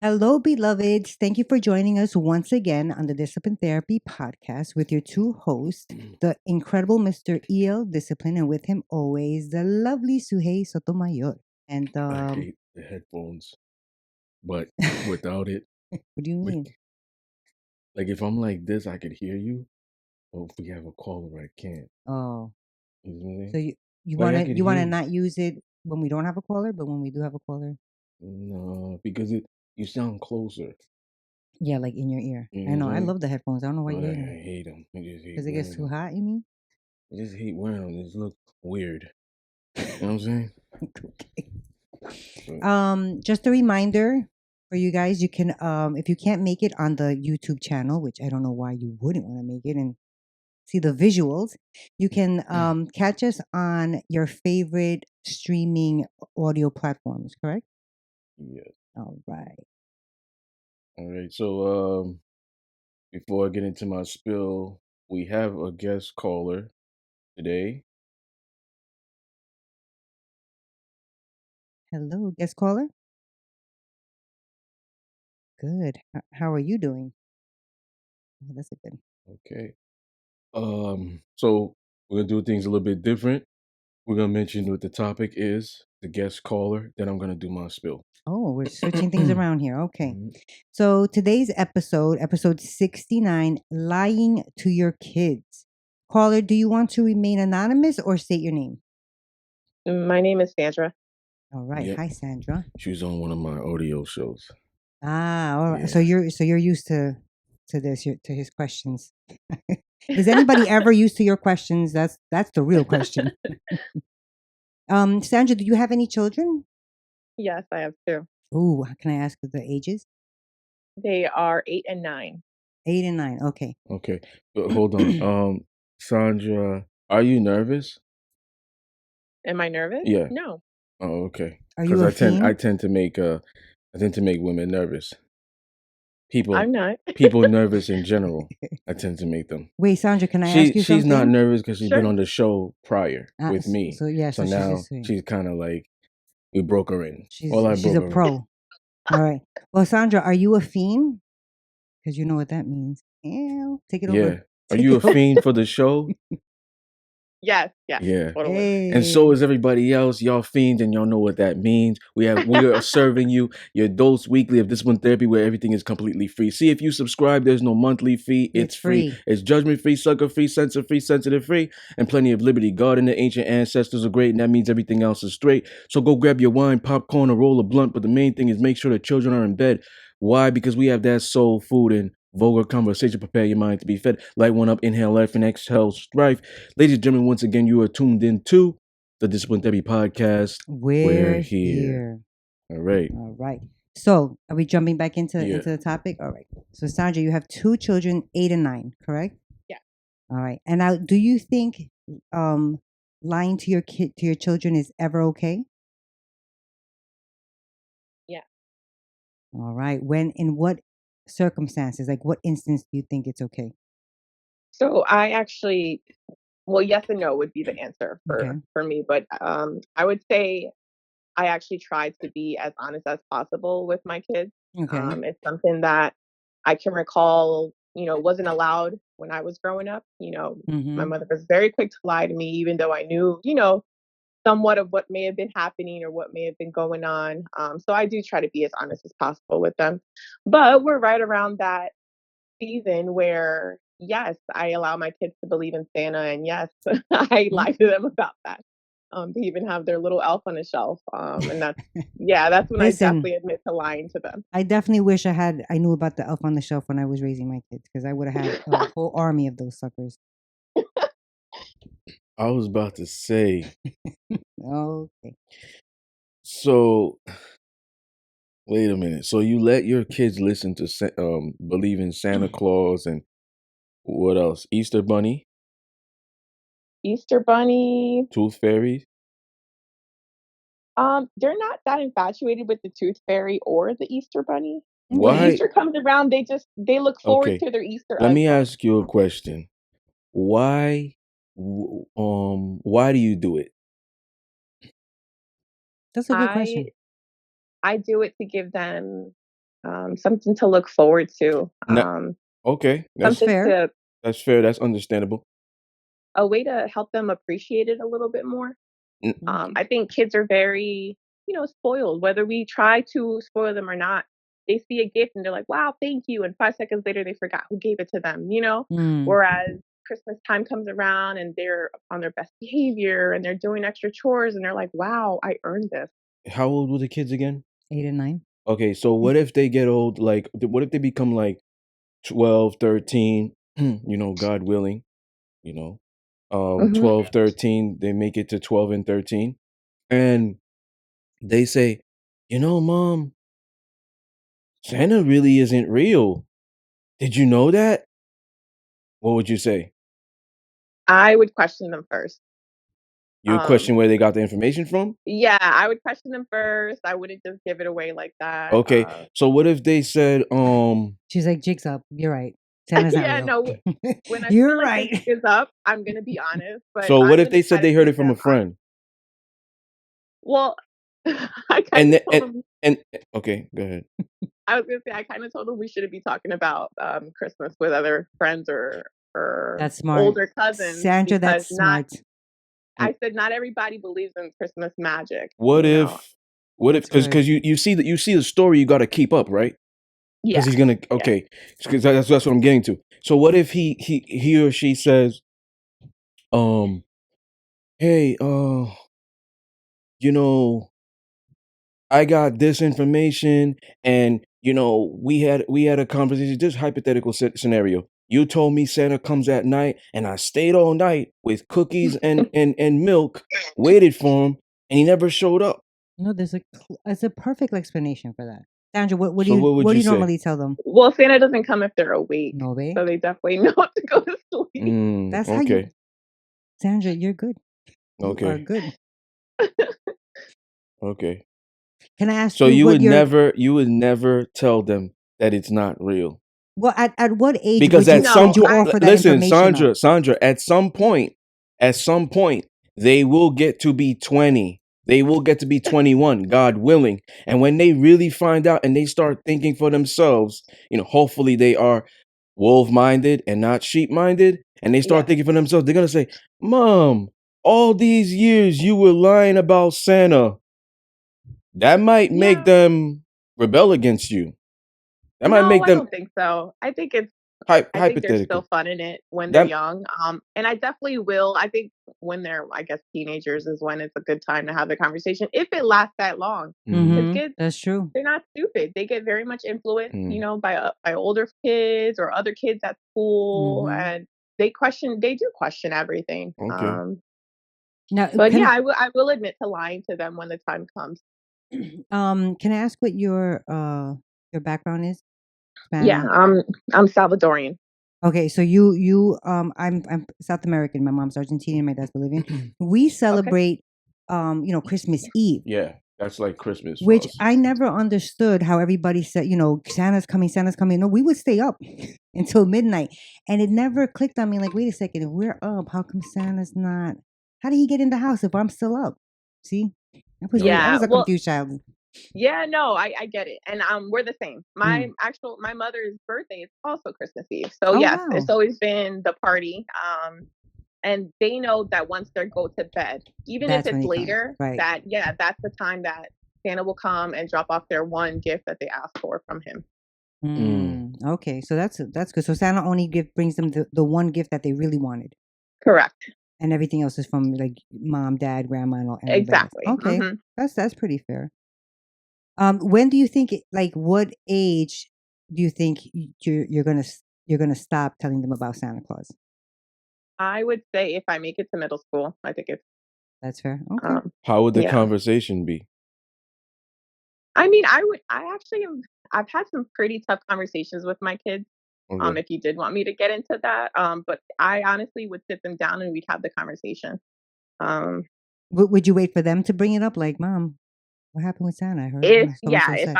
Hello, beloveds. Thank you for joining us once again on the Discipline Therapy podcast with your two hosts, the incredible Mr. E.L. Discipline, and with him always the lovely Suhey Sotomayor. And I hate the headphones, but without it, what do you with, mean? like if I'm like this, I could hear you. But if we have a caller, I can't. Oh, You know what I mean? so you Like I wanna could you hear wanna you. not use it when we don't have a caller, but when we do have a caller, No, because you sound closer. yeah, like in your ear. You know I what I'm know. I saying? love the headphones. I don't know why But you I hate them. hate them. I just hate Because it gets wearing too them. hot. You mean? I just hate wearing them. They just look weird. You know what I'm saying? Okay. But, Just a reminder for you guys, you can if you can't make it on the YouTube channel, which I don't know why you wouldn't want to make it and see the visuals, you can catch us on your favorite streaming audio platforms, correct? yes. All right. All right. So before I get into my spill, we have a guest caller today. Hello, guest caller. Good. How are you doing? Oh, that's a good. Okay. So we're gonna do things a little bit different. We're gonna mention what the topic is, the guest caller. Then I'm gonna do my spill. Oh, we're switching things around here. Okay. Mhm. So today's episode 69, lying to your kids. Caller, do you want to remain anonymous or state your name? My name is Sandra. All right. Yep. Hi, Sandra. She was on one of my audio shows. Ah, all right. Yeah. So you're used to to his questions. Is anybody ever used to your questions? That's the real question. Sandra, do you have any children? Yes, I have two. Oh, can I ask the ages? They are 8 and 9. 8 and 9. Okay. Okay. But hold on. Sandra, are you nervous? Am I nervous? Yeah. No. Oh, okay. Are Because you a I fiend? tend to make women nervous. I'm not. People nervous in general. I tend to make them. Wait, Sandra, can I ask you She's not something? nervous because she's been Sure. on the show prior with me. So yeah, So so she's now just saying. she's kind of like we broke her in. She's I broke a her in. pro. All right. Well, Sandra, are you a fiend? Because you know what that means. Yeah, take it Yeah. over. Are Take you a it over. fiend for the show? Yes, Yeah. totally. And so Hey. is everybody else. Y'all fiends and y'all know what that means. We are serving you your dose weekly of discipline therapy where everything is completely free. See, if you subscribe, there's no monthly fee. It's free. It's judgment free, sucker free, censor free, sensitive free, and plenty of liberty. God and the ancient ancestors are great, and that means everything else is straight. So go grab your wine, popcorn, or roll a blunt. But the main thing is make sure the children are in bed. Why? Because we have that soul food and vulgar conversation. Prepare your mind to be fed. Light one up, inhale life, and exhale strife. Ladies and gentlemen, once again, you are tuned in to the Discipline Therapy Podcast. We're here. All right. All right. So, are we jumping back into Yeah. the topic? All right. So, Sandra, you have two children, 8 and 9, correct? Yeah. All right. And now, do you think lying to your children is ever okay? Yeah. All right. In what circumstances, like what instance do you think it's okay? So I actually, well, yes and no would be the answer Okay. for me. But I would say I actually try to be as honest as possible with my kids. Okay. It's something that I can recall, wasn't allowed when I was growing up. My Mm-hmm. mother was very quick to lie to me, even though I knew, somewhat of what may have been happening or what may have been going on. So I do try to be as honest as possible with them. But we're right around that season where, yes, I allow my kids to believe in Santa, and yes, I lie to them about that. They even have their little elf on the shelf, and that's when I Listen, definitely admit to lying to them. I definitely wish I knew about the elf on the shelf when I was raising my kids because I would have had a whole army of those suckers. I was about to say, Okay. so wait a minute. So you let your kids listen to believe in Santa Claus and what else? Easter Bunny, Easter Bunny, Tooth Fairy. they're not that infatuated with the Tooth Fairy or the Easter Bunny. When Why? Easter comes around, they look forward Okay. to their Easter Let eggs. me ask you a question. Why do you do it? That's a good question. I do it to give them something to look forward to. Okay, That's Something fair. to that's fair. That's understandable. a way to help them appreciate it a little bit more. N- I think kids are very, spoiled. Whether we try to spoil them or not, they see a gift and they're like, "Wow, thank you," and 5 seconds later they forgot who gave it to them. Mm. Whereas Christmas time comes around and they're on their best behavior and they're doing extra chores and they're like, "Wow, I earned this." How old were the kids again? 8 and 9. Okay, so what if they get old? Like, what if they become like 12, 13, God willing, you know, Mhm. 12, 13, they make it to 12 and 13. And they say, Mom, Santa really isn't real. Did you know that? What would you say? I would question them first. You would Um, question where they got the information from? yeah, I would question them first. I wouldn't just give it away like that. Okay, so what if they said, She's like, Jigsaw, you're right. Santa's not yeah, real. no. When I feel You're like the right. jig is up, I'm gonna be honest, but so what I'm if gonna they try said to they heard keep it from them a honest. friend? Well, I kind And of th- told them. and okay, go ahead. I was gonna say I kind of told them we shouldn't be talking about Christmas with other friends or That's smart. older cousins Sandra, because that's not. smart. I said not everybody believes in Christmas magic. What if That's good. because you see that you see the story you got to keep up, right? Yeah, Because he's gonna yeah. because that's what I'm getting to. So what if he or she says, hey, you know, I got this information, and we had a conversation. Just hypothetical scenario. You told me Santa comes at night, and I stayed all night with cookies and milk, waited for him, and he never showed up. No, there's a perfect explanation for that. Sandra, what do So you what would what do you you say? normally tell them? Well, Santa doesn't come if they're awake, No, babe. so they definitely know to go to sleep. That's how you, Okay, Sandra, you're good. You are okay, good. okay. Can I ask So you what your you would never tell them that it's not real. well at what age Because would you at some No, would you point, offer that listen, information up? Sandra, at some point, they will get to be 20. They will get to be 21, God willing. And when they really find out and they start thinking for themselves, hopefully they are wolf-minded and not sheep-minded, and they start yeah, thinking for themselves, they're gonna say, Mom, all these years you were lying about Santa. That might make yeah. them rebel against you. That might No, make I them don't think so. I think they're still hypothetical. fun in it when they're That young. And I definitely will. I think when they're, I guess, teenagers is when it's a good time to have the conversation if it lasts that long. Because Mhm. kids, That's true. they're not stupid. They get very much influenced, Mm. by older kids or other kids at school, Mhm. and they do question everything. Okay. Now, But can yeah, I will admit to lying to them when the time comes. can I ask what your background is? Yeah, Spanish? I'm Salvadorian. Okay, so I'm South American. My mom's Argentinian, my dad's Bolivian. We Okay. celebrate Christmas Eve, Yeah, that's like Christmas for which us. I never understood how everybody said, Santa's coming, Santa's coming. No, we would stay up until midnight. And it never clicked on me like, wait a second, if we're up, how come Santa's not? How did he get in the house if I'm still up? See? I Yeah. was a Well, confused child. yeah, no, I get it. And we're the same. Mm. My mother's birthday is also Christmas Eve. So Oh yes, wow. it's always been the party. And they know that once they go to bed, even if That's when it's he comes. later, Right. that yeah, that's the time that Santa will come and drop off their one gift that they asked for from him. Okay, so that's good. So Santa only brings them the one gift that they really wanted, Correct. and everything else is from like mom, dad, grandma, and everybody else. Exactly. Okay, Hmm. that's pretty fair. When do you think like what age do you think you're gonna stop telling them about Santa Claus? I would say if I make it to middle school, I think it's That's fair. Okay. How would the yeah. conversation be? I mean, I actually I've had some pretty tough conversations with my kids. Okay. If you did want me to get into that. But I honestly would sit them down and we'd have the conversation. Um, Would you wait for them to bring it up? Like, Mom, what happened with Santa? I heard if so and yeah, so if said.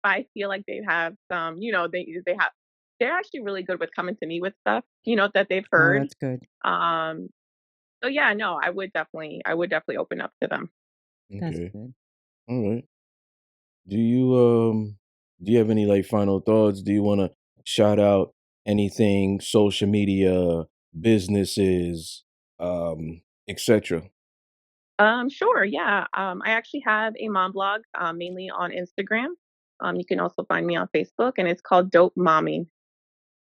I feel like they have some, they're actually really good with coming to me with stuff, that they've Oh, heard. that's good. Um, so yeah, no, I would definitely open up to them. That's Okay. good. All right. Do you do you have any like final thoughts? Do you want to shout out anything, social media, businesses, etc.? Sure, yeah. I actually have a mom blog, mainly on Instagram. You can also find me on Facebook, and it's called Dope Momming.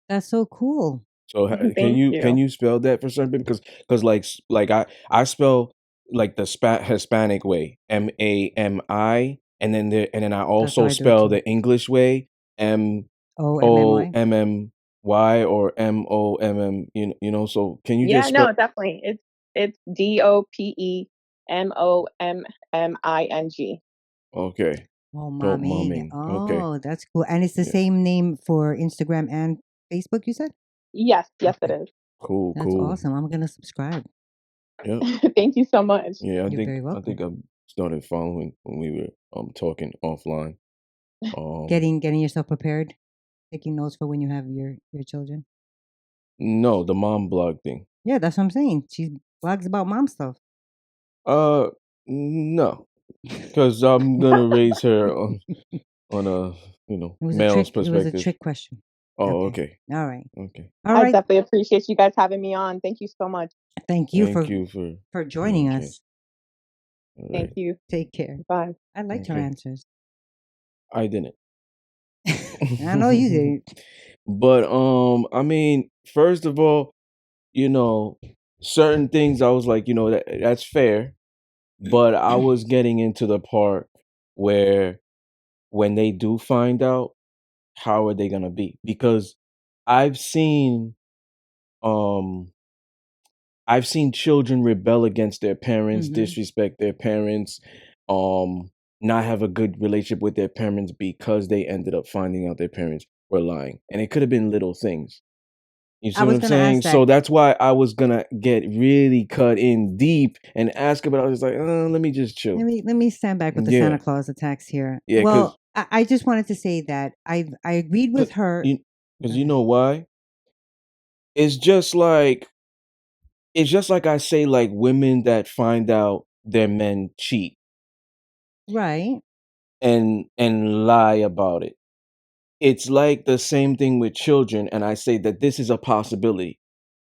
That's so cool. So Thank can you. you spell that for some people? Because like I spell like the Hispanic way, Mami, and then I That's how also I do it spell too. the English way, OMMY. MOMMY or MOMM. You know. So can you Yeah, just spell? no, definitely. It's DOPEMOMMING. Okay, Oh, dope mommy. momming. Okay, Oh, that's cool. And it's the yeah, same name for Instagram and Facebook, you said? Yes, yes, it Okay. is. cool, That's cool. awesome. I'm gonna subscribe. Yeah, Thank you so much. yeah. You're very I think welcome. I started following when we were talking offline. Getting yourself prepared, taking notes for when you have your children. No, the mom blog thing. Yeah, that's what I'm saying. She blogs about mom stuff. Uh, no, because I'm gonna raise her on a male's It was a perspective. trick question. Oh, Okay. okay, All right. okay. All I right. definitely appreciate you guys having me on. Thank you so much. Thank you Thank you for for giving me joining a chance. us. All Thank right. you. Take care. Bye. I liked her Okay. answers. I didn't. I know you did. But I mean, first of all, certain things I was like, that's fair. But I was getting into the part where when they do find out, how are they gonna be? Because I've seen um I've seen children rebel against their parents, Hmm. disrespect their parents, not have a good relationship with their parents because they ended up finding out their parents were lying. And it could have been little things. You I see what was I'm gonna saying? ask that. So that's why I was gonna get really cut in deep and ask about it. I was like, let me just chill. Let me stand back with the Santa Yeah. Claus attacks here. Yeah, Well, I just wanted to say that I agreed with her. because Go you ahead. know why? It's just like I say, like women that find out their men cheat Right. and lie about it. It's like the same thing with children, and I say that this is a possibility.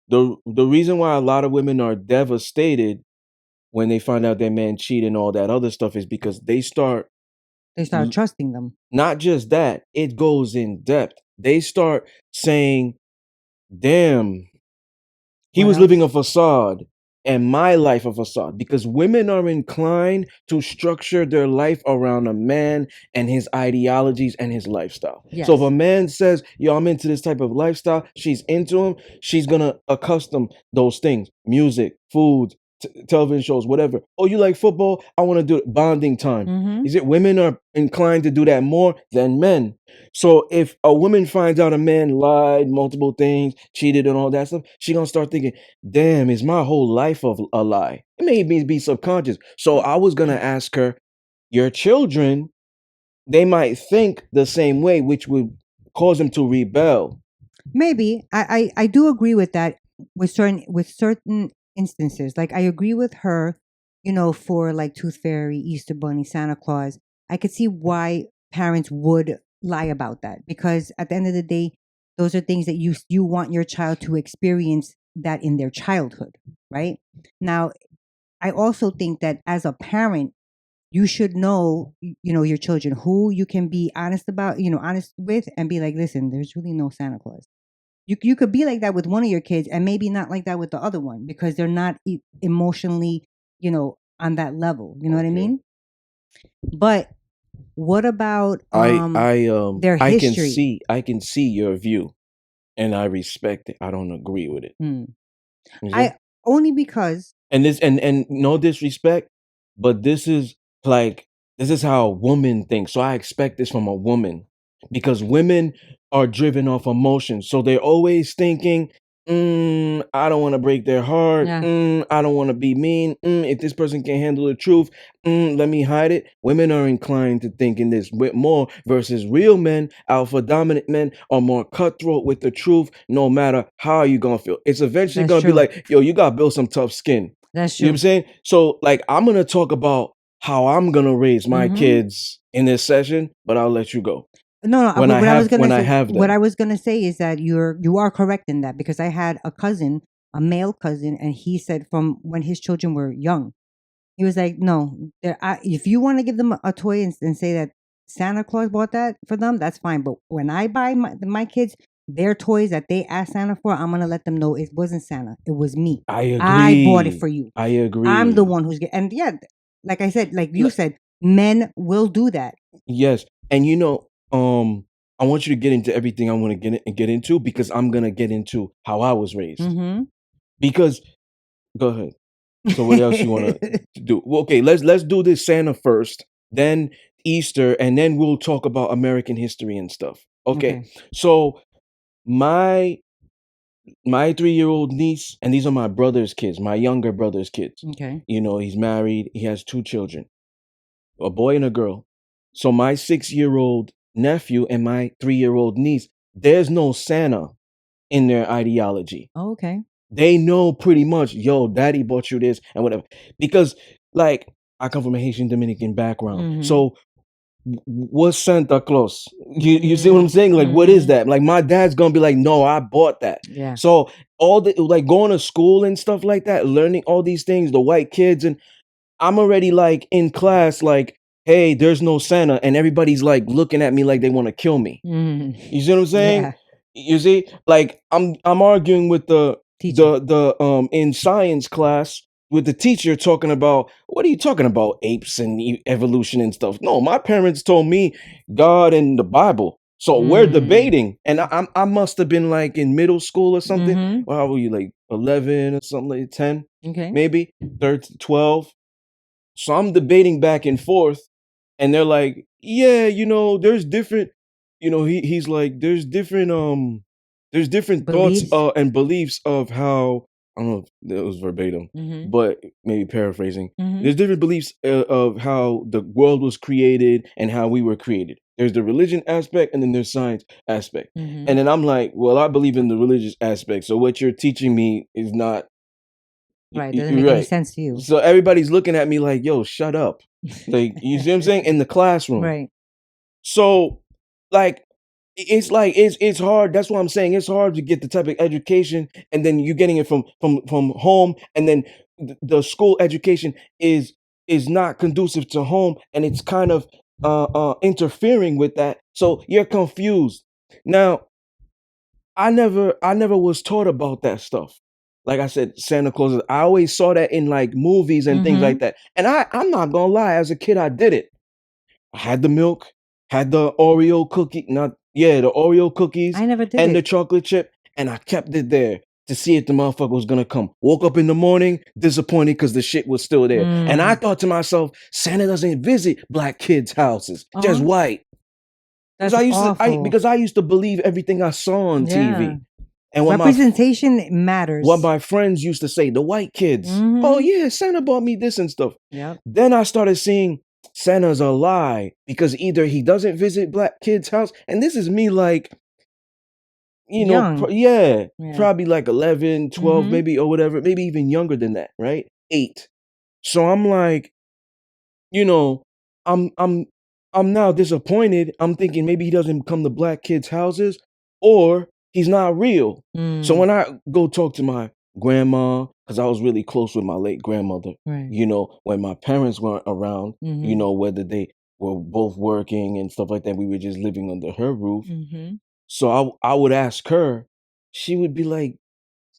The reason why a lot of women are devastated when they find out their man cheat and all that other stuff is because they start They start trusting them. not just that, it goes in depth. They start saying, damn, he What was living a else? facade and my life a facade because women are inclined to structure their life around a man and his ideologies and his lifestyle. So if a Yes. man says, yo, I'm into this type of lifestyle, she's into him, she's gonna accustom those things: music, food, television shows, whatever. Oh, you like football? I want to do it. Bonding time. Mm-hmm. Is it women are inclined to do that more than men? So if a woman finds out a man lied multiple things, cheated and all that stuff, she gonna start thinking, damn, is my whole life of a lie? It made me be subconscious. So I was gonna ask her, your children, they might think the same way, which would cause them to rebel. Maybe I do agree with that with certain instances. Like I agree with her, for like Tooth Fairy, Easter Bunny, Santa Claus. I could see why parents would lie about that because at the end of the day, those are things that you want your child to experience that in their childhood, right? Now, I also think that as a parent, you should know, your children who you can be honest about, honest with, and be like, listen, there's really no Santa Claus. You could be like that with one of your kids and maybe not like that with the other one because they're not emotionally, on that level. You know what I Okay. mean? But what about I their history? I can see your view and I respect it. I don't agree with it. Hmm. You see? I only because And this and no disrespect, but this is how a woman thinks. So I expect this from a woman because women are driven off emotion. So they're always thinking, I don't want to break their heart. yeah, I don't want to be mean. If this person can't handle the truth, let me hide it. Women are inclined to thinking this bit more versus real men, alpha dominant men are more cutthroat with the truth, no matter how you gonna feel. It's eventually that's gonna be true. like, yo, you gotta build some tough skin. That's You know what I'm true. saying? So, like, I'm gonna talk about how I'm gonna raise my Hmm. kids in this session, but I'll let you go. No, when but I what I was have gonna when I say, have what I them. was gonna say is that you are correct in that, because I had a cousin, a male cousin, and he said from when his children were young, he was like, "No, if you want to give them a toy and say that Santa Claus bought that for them, that's fine. But when I buy my kids their toys that they asked Santa for, I'm gonna let them know it wasn't Santa, it was me. I I bought it agree. for you. I I'm the agree. one who's getting." And yeah, like I said, like you L- said, men will do that. Yes, and I want you to get into everything I want to get into because I'm gonna get into how I was raised. Mm-hmm. Because go ahead. So what else you want to do? Well, okay, let's do this Santa first, then Easter, and then we'll talk about American history and stuff. Okay. Okay. So my 3-year-old niece, and these are my brother's kids, my younger brother's kids. Okay. He's married, he has 2 children, a boy and a girl. So my 6-year-old nephew and my 3-year-old niece, there's no Santa in their ideology. Oh, okay. They know pretty much, yo, daddy bought you this and whatever. Because, like, I come from a Haitian Dominican background. Mm-hmm. So, what's Santa Claus? You see what I'm saying? Like, what is that? Like, my dad's gonna be like, no, I bought that. Yeah. So, all the, like, going to school and stuff like that, learning all these things, the white kids, and I'm already, like, in class, like, hey, there's no Santa. And everybody's, like, looking at me like they want to kill me. Mm-hmm. You see what I'm saying? Yeah. You see, like I'm arguing with the Teacher. in science class with the teacher talking about what are you talking about apes and evolution and stuff. No, my parents told me God and the Bible. So we're debating, and I must have been like in middle school or something. Mm-hmm. Or how were you, like 11 or something, like 10, Okay. maybe 13, 12. So I'm debating back and forth, and they're like, "Yeah, there's different, he's like, there's different thoughts Beliefs. and beliefs of how I don't know if that was verbatim, Mm-hmm. but maybe paraphrasing. Mm-hmm. There's different beliefs of how the world was created and how we were created. There's the religion aspect, and then there's science aspect. Mm-hmm. And then I'm like, well, I believe in the religious aspect. So what you're teaching me is not Right. Doesn't make any right. sense to you. So everybody's looking at me like, yo, shut up. Like, you see what I'm saying? In the classroom. Right. So, like, it's hard. That's what I'm saying. It's hard to get the type of education, and then you're getting it from home, and then the school education is not conducive to home, and it's kind of interfering with that. So you're confused. Now, I never was taught about that stuff. Like I said, Santa Claus. I always saw that in like movies and things Mm-hmm. like that. And I'm not gonna lie, as a kid, I did it. I had the milk, had the Oreo cookie, the Oreo cookies I never did and it. the chocolate chip, and I kept it there to see if the motherfucker was gonna come. Woke up in the morning disappointed because the shit was still there. And I thought to myself, Santa doesn't visit black kids' houses, just Oh, white. that's awful. Because I used to believe everything I saw on Yeah. TV. And when Representation matters. what my friends used to say, the white kids, oh Mhm. yeah, Santa bought me this and stuff. Yep. Then I started seeing Santa's a lie because either he doesn't visit black kids' house, and this is me like, Young. yeah, Yeah. probably like 11, 12, Mhm. maybe, or whatever, maybe even younger than that, right? 8. So I'm like, you know, I'm I'm I'm now disappointed. I'm thinking maybe he doesn't come to black kids' houses or he's not real. So Mm. when I go talk to my grandma, because I was really close with my late grandmother, Right. when my parents weren't around, Mhm. whether they were both working and stuff like that, we were just living under her roof. Mhm. So I would ask her, she would be like,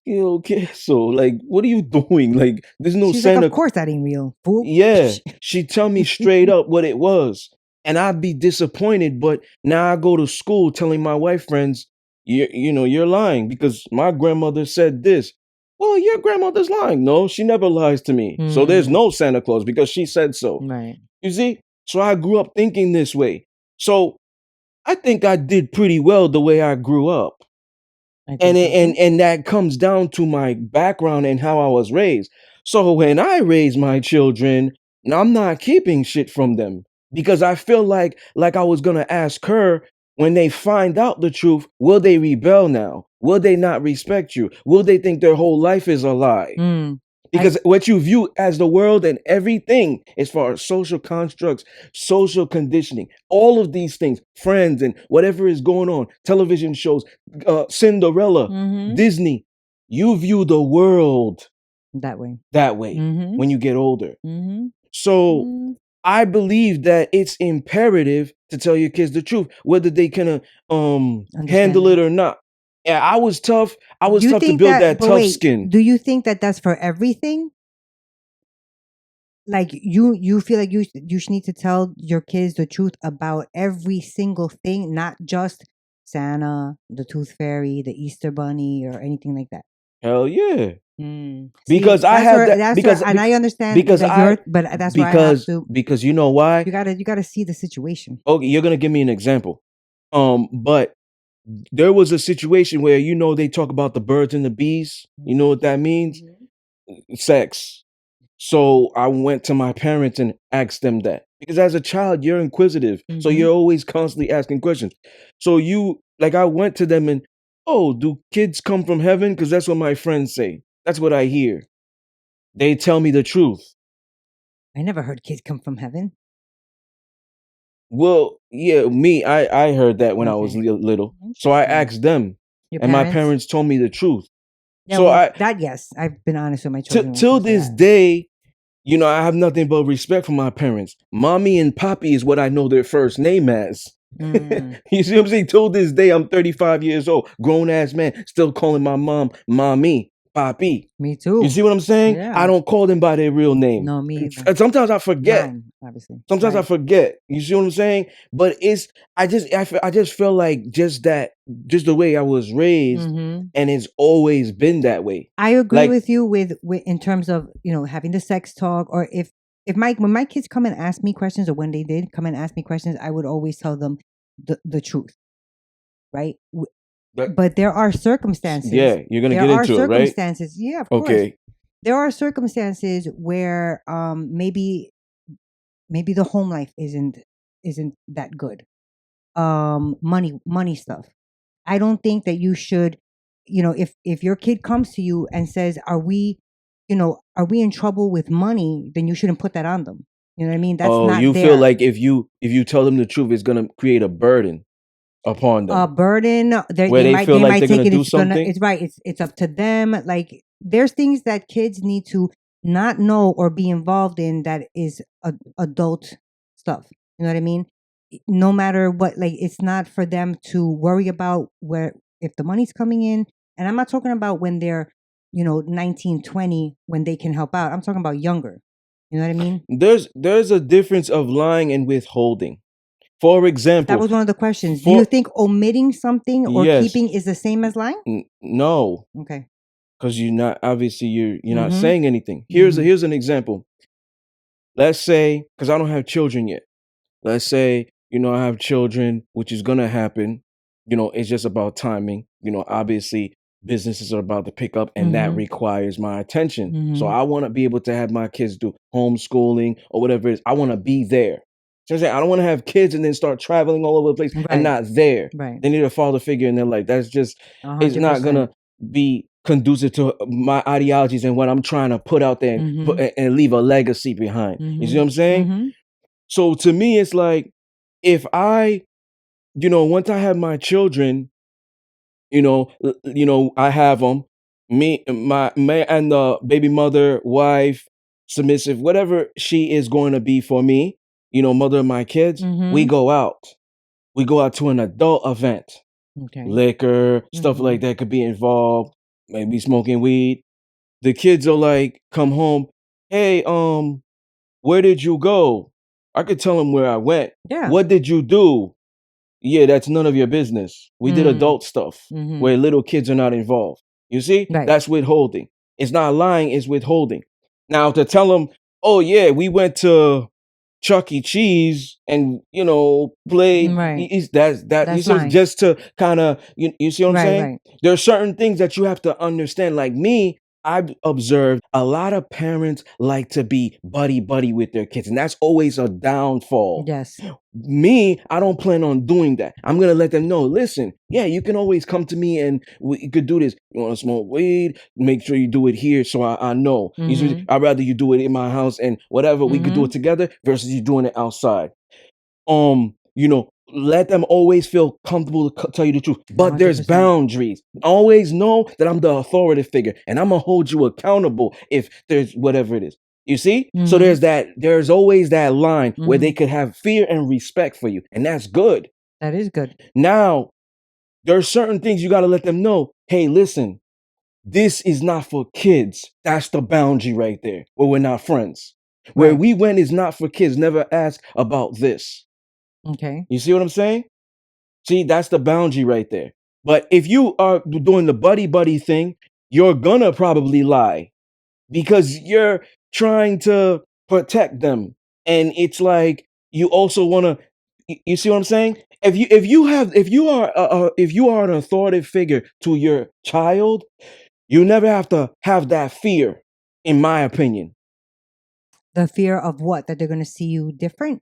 okay, so like, what are you doing? Like, there's no She's like, Santa of course that ain't real, fool. yeah, she'd tell me straight up what it was, and I'd be disappointed. But now I go to school telling my white friends, you're lying because my grandmother said this. Well, your grandmother's lying. No, she never lies to me. So there's no Santa Claus because she said so. Right. You see? So I grew up thinking this way. So I think I did pretty well the way I grew up. I And think so too. and that comes down to my background and how I was raised. So when I raise my children, I'm not keeping shit from them because I feel like I was gonna ask her when they find out the truth, will they rebel now? Will they not respect you? Will they think their whole life is a lie? Mm. Because what you view as the world and everything, as far as social constructs, social conditioning, all of these things, friends and whatever is going on, television shows, Cinderella, Disney, you view the world that way. When you get older. So I believe that it's imperative to tell your kids the truth, whether they can handle it or not. Yeah, I was tough. I was tough to build that tough skin. Do you think that that's for everything? Like you feel like you should need to tell your kids the truth about every single thing, not just Santa, the Tooth Fairy, the Easter Bunny, or anything like that? Hell yeah. Because See, I have that. Because and I understand because but that's why I have to. Because you know why? You gotta see the situation. Okay, you're gonna give me an example. But there was a situation where they talk about the birds and the bees. You know what that means? Sex. So I went to my parents and asked them that, because as a child you're inquisitive, so you're always constantly asking questions. So I went to them and, oh, do kids come from heaven? Because that's what my friends say. That's what I hear. They tell me the truth. I never heard kids come from heaven. Well, yeah, I heard that when I was little. So I asked them, and my parents told me the truth. Yeah, so yes, I've been honest with my children. Till this day, I have nothing but respect for my parents. Mommy and Poppy is what I know their first name as. You see what I'm saying? Till this day, I'm 35 years old, grown ass man, still calling my mom Mommy, Poppy. Me too. You see what I'm saying? Yeah. I don't call them by their real name. No, me either. And sometimes I forget. Mine, obviously. Sometimes I forget. You see what I'm saying? But I just feel like just the way I was raised, and it's always been that way. I agree with you with in terms of having the sex talk, or when my kids come and ask me questions, or when they did come and ask me questions, I would always tell them the truth, right? But there are circumstances. Yeah, you're gonna get into it, right? Circumstances, yeah, of course. Okay. There are circumstances where maybe the home life isn't that good. Money stuff. I don't think that you should, if your kid comes to you and says, "Are we in trouble with money?" Then you shouldn't put that on them. You know what I mean? That's not you feel like if you tell them the truth, it's gonna create a burden upon them. A burden where they feel like they're gonna do something. It's right. It's up to them. Like, there's things that kids need to not know or be involved in that is adult stuff. You know what I mean? No matter what, like, it's not for them to worry about if the money's coming in. And I'm not talking about when they're 19, 20, when they can help out. I'm talking about younger. You know what I mean? There's a difference of lying and withholding. For example, that was one of the questions. Do you think omitting something or keeping is the same as lying? No. Okay. Because you're not not saying anything. Here's an example. Let's say, because I don't have children yet. Let's say I have children, which is gonna happen. It's just about timing. Obviously businesses are about to pick up, and that requires my attention. So I want to be able to have my kids do homeschooling or whatever it is. I want to be there. So I'm saying, I don't want to have kids and then start traveling all over the place and not there. Right. They need a father figure in their life. That's just 100%. It's not gonna be conducive to my ideologies and what I'm trying to put out there and leave a legacy behind. You see what I'm saying? So to me, it's like, if I, once I have my children, I have them, me and the baby mother, wife, submissive, whatever she is going to be for me, mother of my kids, we go out. We go out to an adult event. Okay. Liquor, stuff like that could be involved, maybe smoking weed. The kids are like, come home, hey, where did you go? I could tell them where I went. Yeah. What did you do? Yeah, that's none of your business. We did adult stuff where little kids are not involved. You see? Right. That's withholding. It's not lying, it's withholding. Now, to tell them, oh yeah, we went to Chuck E. Cheese and played. Right. That's just to kind of you see what I'm saying? Right. There are certain things that you have to understand. Like me, I've observed a lot of parents like to be buddy with their kids, and that's always a downfall. Yes. Me, I don't plan on doing that. I'm gonna let them know. Listen, yeah, you can always come to me, and we could do this. You want to smoke weed? Make sure you do it here, so I know. Mhm. I'd rather you do it in my house, and whatever we could do Mhm. it together versus you doing it outside. Let them always feel comfortable to tell you the truth. But there's 100%. boundaries. Always know that I'm the authoritative figure, and I'm gonna hold you accountable if there's whatever it is. You see? So Mhm. there's always that line where they Mhm. could have fear and respect for you, and that's good. That is good. Now, there's certain things you gotta let them know. Hey, listen, this is not for kids. That's the boundary right there, where we're not friends. Where Right. we went is not for kids. Never ask about this. Okay. You see what I'm saying? See, that's the boundary right there. But if you are doing the buddy thing, you're gonna probably lie because you're trying to protect them. And it's like you also want to you see what I'm saying? If you are an authoritative figure to your child, you never have to have that fear, in my opinion. The fear of what? That they're going to see you different?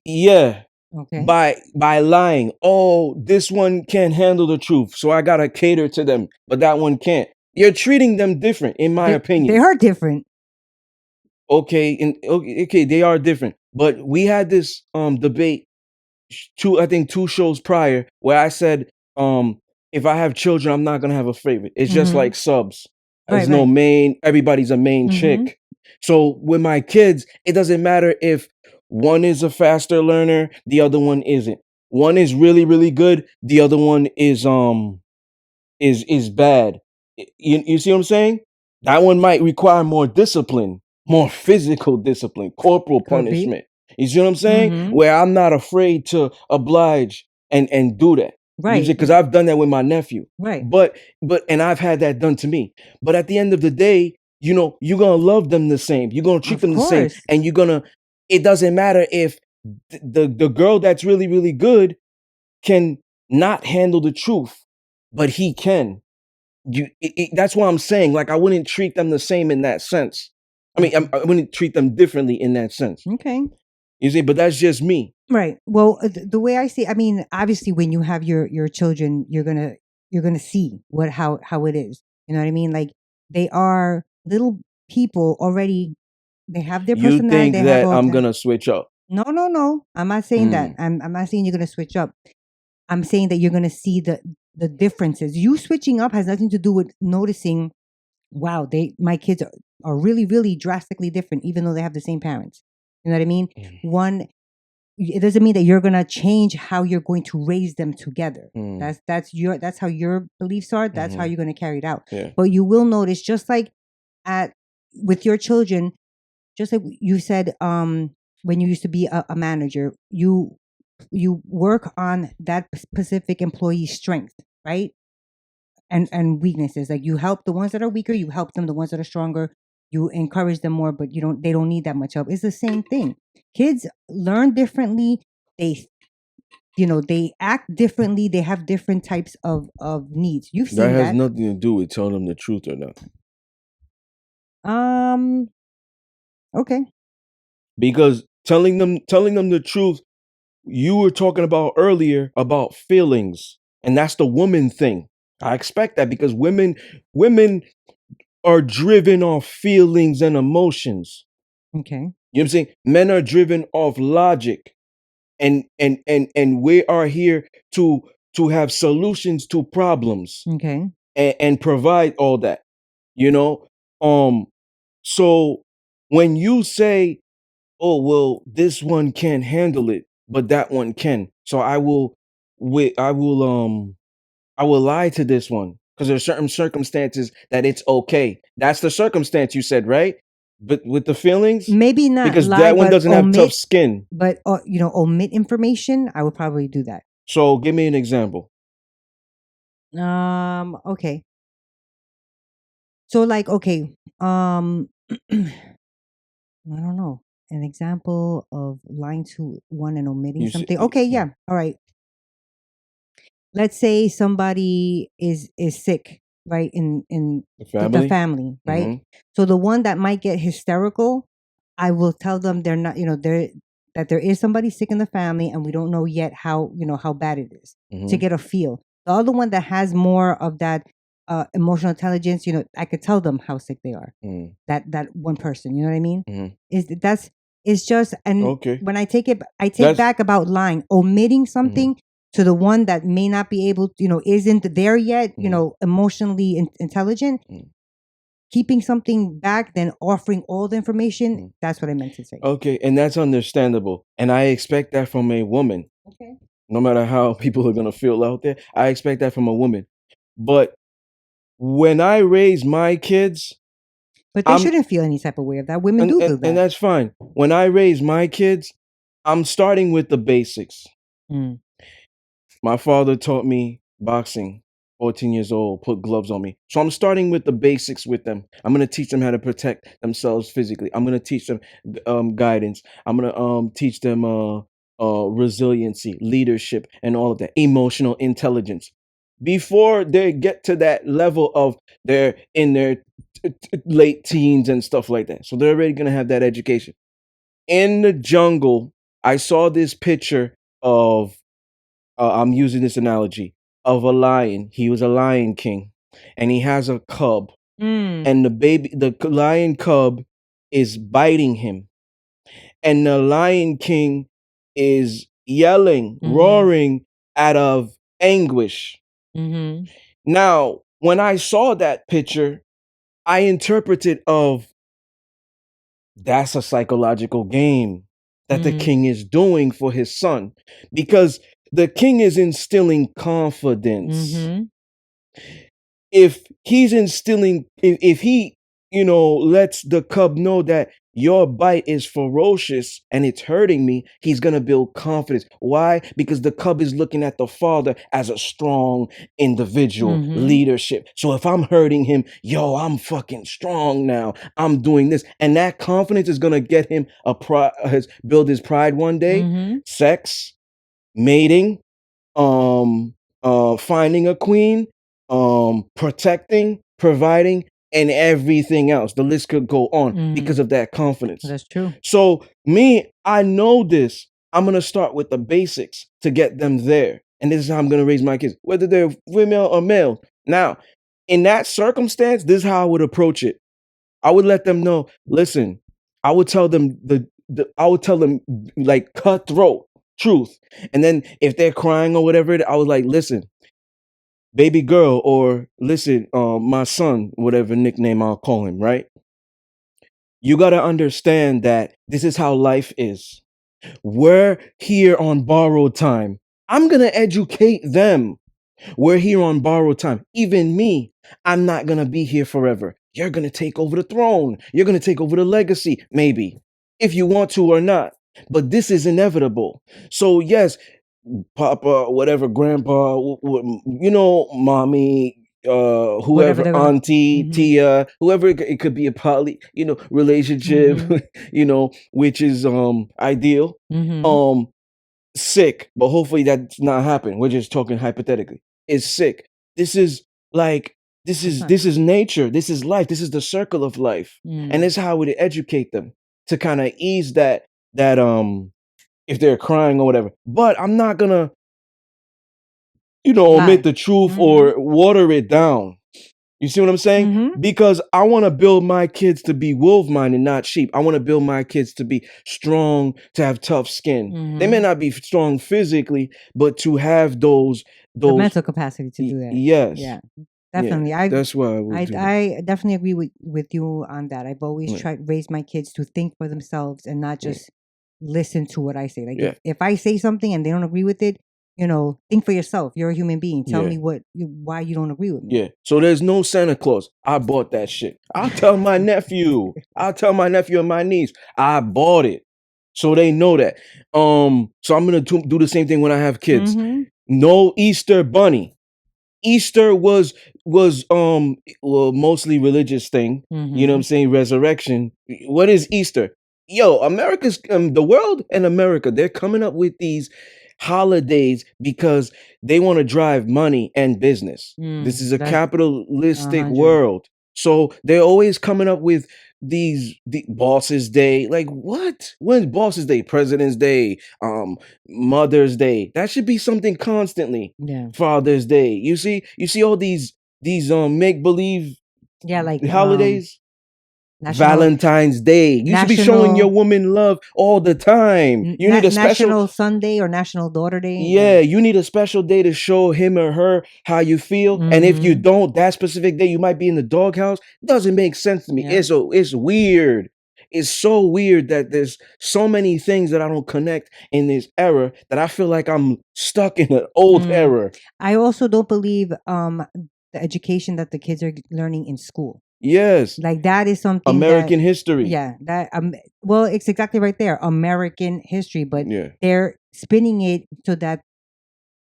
Yeah. Okay. By lying. Oh, this one can't handle the truth, so I gotta cater to them, but that one can't. You're treating them different, in my They opinion. are different. Okay, they are different. But we had this debate I think 2 shows prior where I said if I have children, I'm not gonna have a favorite. It's just Mhm. like subs. Right, There's no right. main, everybody's a main Mhm. chick. So with my kids, it doesn't matter if one is a faster learner, the other one isn't. One is really, really good, the other one is bad. You see what I'm saying? That one might require more discipline, more physical discipline, corporal Could be. punishment. You see what I'm saying? Mhm. Where I'm not afraid to oblige and do that. Right. Because I've done that with my nephew. Right. But and I've had that done to me. But at the end of the day, you're gonna love them the same. You're gonna treat Of them the same, course. and it doesn't matter if the girl that's really, really good can not handle the truth, but he can. That's why I'm saying, like, I wouldn't treat them the same in that sense. I mean, Okay. I wouldn't treat them differently in that sense. Okay. You see, but that's just me. Right. Well, the way I see, I mean, obviously, when you have your children, you're gonna see how it is. You know what I mean? Like they are little people already. They have their You personality. think They have that all I'm that. gonna switch up? No, no, no. I'm not saying that. I'm not saying you're gonna switch up. I'm saying that you're gonna see the differences. You switching up has nothing to do with noticing. Wow, my kids are really, really drastically different, even though they have the same parents. You know what I mean? One, it doesn't mean that you're gonna change how you're going to raise them together. That's how your beliefs are. That's how you're gonna carry it out. Yeah. But you will notice, just like with your children, just like you said, when you used to be a manager, you work on that specific employee's strength, right? And weaknesses. Like you help the ones that are weaker, you help them. The ones that are stronger, you encourage them more. But they don't need that much help. It's the same thing. Kids learn differently. They act differently. They have different types of needs. You've That seen has that. nothing to do with telling them the truth or not. Okay. Because telling them the truth, you were talking about earlier about feelings, and that's the woman thing. I expect that because women are driven off feelings and emotions. Okay. You know what I'm saying? Men are driven off logic, and we are here to have solutions to problems Okay. and provide all that. You know, so when you say, "Oh well, this one can't handle it, but that one can," so I will lie to this one because there are certain circumstances that it's okay. That's the circumstance you said, right? But with the feelings, Maybe not because lie, that one but doesn't have tough omit. skin. But omit information. I would probably do that. So give me an example. Okay. So like, okay, I don't know, an example of lying to one and omitting You see, something. Okay, yeah. yeah, all right. Let's say somebody is sick, right, in The the family. family, right? Mhm. So the one that might get hysterical, I will tell them they're not, that there is somebody sick in the family, and we don't know yet how, how bad it is, to Mhm. get a feel. The other one that has more of that emotional intelligence, I could tell them how sick they are. Mm. That one person, you know what I mean? Mhm. It's just, and Okay. when I take That's back about lying, omitting Mhm. something to the one that may not be able, isn't there yet, Mhm. emotionally intelligent, Mm. keeping something back, then offering all the information. Mm. That's what I meant to say. Okay, and that's understandable. And I expect that from a woman. Okay. No matter how people are gonna feel out there, I expect that from a woman. But when I raise my kids, But they I'm shouldn't feel any type of way of that. Women do and that. that's fine. When I raise my kids, I'm starting with the basics. Mm. My father taught me boxing, 14 years old, put gloves on me. So I'm starting with the basics with them. I'm going to teach them how to protect themselves physically. I'm going to teach them guidance. I'm going to teach them resiliency, leadership, and all of that, emotional intelligence. Before they get to that level of they're in their late teens and stuff like that. So they're already going to have that education. In the jungle, I saw this picture of I'm using this analogy of a lion. He was a lion king, and he has a cub, Mm. and the lion cub is biting him, and the lion king is yelling, roaring out of anguish. Mm-hmm. Now, when I saw that picture, I interpreted of that's a psychological game that the king is doing for his son, because the king is instilling confidence. Mm-hmm. If he's instilling, if he, lets the cub know that your bite is ferocious and it's hurting me, he's gonna build confidence. Why? Because the cub is looking at the father as a strong individual, leadership. So if I'm hurting him, yo, I'm fucking strong now. I'm doing this, and that confidence is gonna get him build his pride one day. Mm-hmm. Sex, mating, finding a queen, protecting, providing, and everything else. The list could go on because of that confidence. That's true. So me, I know this. I'm gonna start with the basics to get them there, and this is how I'm gonna raise my kids, whether they're female or male. Now, in that circumstance, this is how I would approach it. I would let them know. Listen, I would tell them I would tell them like cutthroat truth, and then if they're crying or whatever, I was like, listen, baby girl, or listen, my son, whatever nickname I'll call him, right? You got to understand that this is how life is. We're here on borrowed time. I'm going to educate them. We're here on borrowed time. Even me, I'm not going to be here forever. You're going to take over the throne. You're going to take over the legacy, maybe, if you want to or not. But this is inevitable. So, yes, Papa, whatever, Grandpa, Mommy, whoever, Auntie, Tia, whoever, it could be a relationship, which is ideal. Sick, but hopefully that's not happening. We're just talking hypothetically. Is sick. This is like this is nature. This is life. This is the circle of life, and this is how we educate them to kind of ease that if they're crying or whatever. But I'm not gonna omit the truth or water it down. You see what I'm saying? Because I want to build my kids to be wolf-minded, not sheep. I want to build my kids to be strong, to have tough skin. They may not be strong physically, but to have the mental capacity to do that. Yes. Yeah. Definitely. Yeah, that's why I would do that. I definitely agree with you on that. I've always tried to raise my kids to think for themselves and not just listen to what I say. Like if I say something and they don't agree with it, think for yourself. You're a human being. Tell me why you don't agree with me. Yeah. So there's no Santa Claus. I bought that shit. I'll tell my nephew. I'll tell my nephew and my niece. I bought it. So they know that. So I'm gonna do the same thing when I have kids. No Easter bunny. Easter was mostly religious thing. You know what I'm saying? Resurrection. What is Easter? Yo, America's the world and America, they're coming up with these holidays because they want to drive money and business. This is a That's capitalistic 100. world. So they're always coming up with the Bosses Day. Like what? When's Bosses Day? President's Day, Mother's Day. That should be something constantly. Yeah. Father's Day. You see all these make believe like holidays. National, Valentine's Day. You should be showing your woman love all the time. You need a special National Sunday or National Daughter Day. Yeah, you need a special day to show him or her how you feel. And if you don't, that specific day, you might be in the doghouse. Doesn't make sense to me. Yeah. It's weird. It's so weird that there's so many things that I don't connect in this era that I feel like I'm stuck in an old era. I also don't believe the education that the kids are learning in school. Yes. Like that is something American history. Yeah. That well, it's exactly right there. American history, but Yeah. they're spinning it so that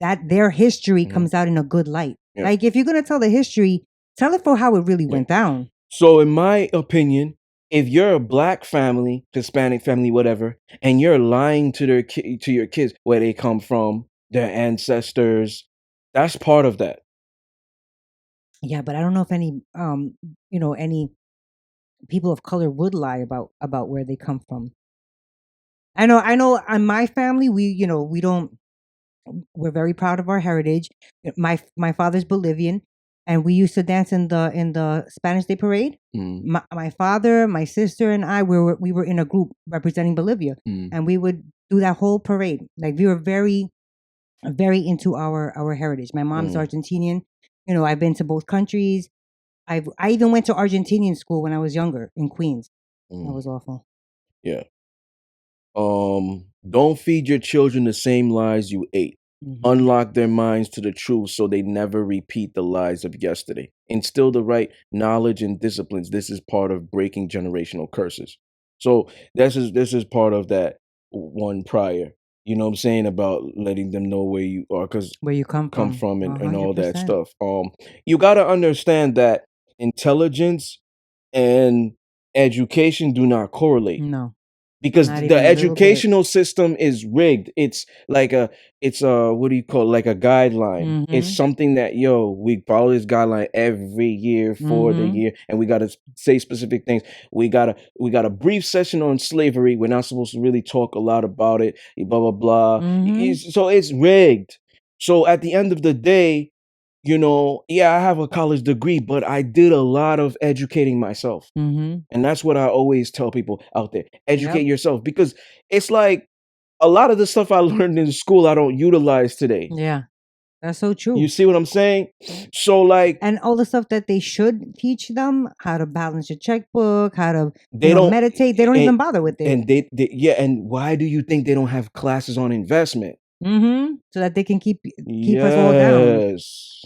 their history comes out in a good light. Yeah. Like if you're gonna tell the history, tell it for how it really went down. So in my opinion, if you're a black family, Hispanic family, whatever, and you're lying to your kids where they come from, their ancestors, that's part of that. Yeah, but I don't know if any any people of color would lie about where they come from. I know in my family we don't, we're very proud of our heritage. My father's Bolivian, and we used to dance in the Spanish Day Parade. My father, my sister, and I we were in a group representing Bolivia, and we would do that whole parade. Like we were very, very into our heritage. My mom's Argentinian. I've been to both countries. I even went to Argentinian school when I was younger in Queens. That was awful. Yeah. Don't feed your children the same lies you ate. Unlock their minds to the truth so they never repeat the lies of yesterday. Instill the right knowledge and disciplines. This is part of breaking generational curses. So this is part of that one prior. You know what I'm saying, about letting them know where you are, because where you come from and all that stuff. You got to understand that intelligence and education do not correlate. No. Because the educational system is rigged. It's like what do you call it? Like a guideline. It's something that we follow this guideline every year for the year, and we gotta say specific things. We got a brief session on slavery. We're not supposed to really talk a lot about it. Blah blah blah. So it's rigged. So at the end of the day, I have a college degree, but I did a lot of educating myself. And that's what I always tell people out there. Educate yourself, because it's like a lot of the stuff I learned in school, I don't utilize today. Yeah, that's so true. You see what I'm saying? So like, and all the stuff that they should teach them, how to balance your checkbook, how to meditate, they don't even bother with it. And and why do you think they don't have classes on investment? So that they can keep us all down.